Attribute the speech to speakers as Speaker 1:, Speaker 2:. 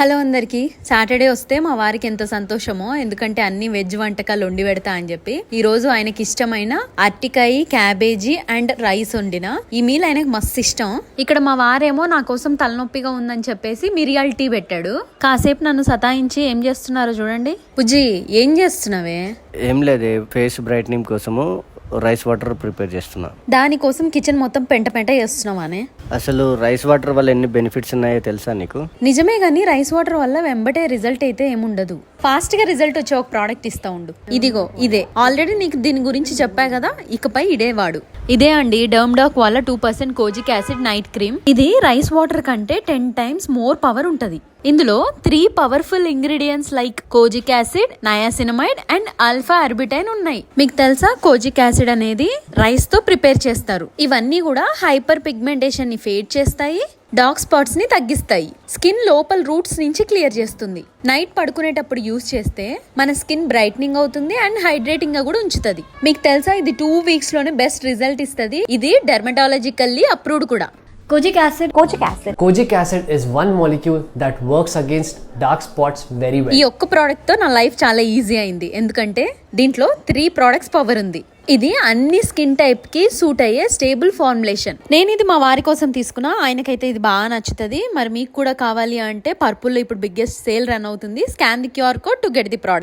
Speaker 1: Hello అందరికి. Saturday వస్తే మా వారికి ఎంత సంతోషమో, ఎందుకంటే అన్ని వెజ్ వంటకాలు వండి పెడతా అని చెప్పి. ఈ రోజు ఆయనకి ఇష్టమైన అరటికాయ, క్యాబేజీ అండ్ రైస్ వండిన. ఈ మీల్ ఆయనకు మస్తు ఇష్టం. ఇక్కడ మా వారేమో నా కోసం తలనొప్పిగా ఉందని చెప్పేసి మిరియాల టీ పెట్టాడు. కాసేపు నన్ను సతాయించి ఏం చేస్తున్నారో చూడండి. బుజ్జి, ఏం చేస్తున్నావే?
Speaker 2: ఏం లేదే, ఫేస్ బ్రైట్నింగ్ కోసము రైస్ వాటర్ ప్రిపేర్ చేస్తున్నా.
Speaker 1: దానికోసం కిచెన్ మొత్తం పెంట పెంట చేస్తున్నావానే?
Speaker 2: అసలు రైస్ వాటర్ వల్ల ఎన్ని బెనిఫిట్స్ ఉన్నాయో తెలుసా నీకు?
Speaker 1: నిజమే గానీ రైస్ వాటర్ వల్ల వెంబటే రిజల్ట్ అయితే ఏముండదు. ఫాస్ట్ గా రిజల్ట్ వచ్చే ఒక ప్రోడక్ట్ ఇస్తా ఉండు. ఇదిగో ఇదే. ఆల్రెడీ నీకు దీని గురించి చెప్పా కదా, ఇకపై ఇదే వాడు. ఇదే అండి డర్మ్డాక్ వాళ్ళ 2% కోజిక్ యాసిడ్ నైట్ క్రీమ్. ఇది రైస్ వాటర్ కంటే 10 times మోర్ పవర్ ఉంటది. ఇందులో 3 powerful ingredients like kojic acid, niacinamide and alpha arbutin ఉన్నాయి. మీకు తెలుసా, కోజిక్ యాసిడ్ అనేది రైస్ తో ప్రిపేర్ చేస్తారు. ఇవన్నీ కూడా హైపర్ పిగ్మెంటేషన్ ని ఫేడ్ చేస్తాయి, డార్క్ స్పాట్స్ ని తగ్గిస్తాయి, స్కిన్ లోపల రూట్స్ నుంచి క్లియర్ చేస్తుంది. నైట్ పడుకునేటప్పుడు యూస్ చేస్తే మన స్కిన్ బ్రైట్నింగ్ అవుతుంది అండ్ హైడ్రేటింగ్ గా కూడా ఉంచుతుంది. మీకు తెలుసా, ఇది 2 weeks లోనే బెస్ట్ రిజల్ట్ ఇస్తుంది. ఇది డెర్మటాలజికల్లీ అప్రూవ్డ్ కూడా.
Speaker 3: Kojic acid is one molecule that works against dark spots very well.
Speaker 1: ఈ ఒక్క ప్రోడక్ట్ తో నా లైఫ్ చాలా ఈజీ అయింది. ఎందుకంటే దీంట్లో 3 products పవర్ ఉంది. ఇది అన్ని స్కిన్ టైప్ కి సూట్ అయ్యే స్టేబుల్ ఫార్ములేషన్. నేను ఇది మా వారి కోసం తీసుకున్నా. ఆయనకైతే ఇది బాగా నచ్చుతుంది. మరి మీకు కూడా కావాలి అంటే పర్పుల్ లో ఇప్పుడు బిగ్గెస్ట్ సేల్ రన్ అవుతుంది. Scan the QR code to get the product.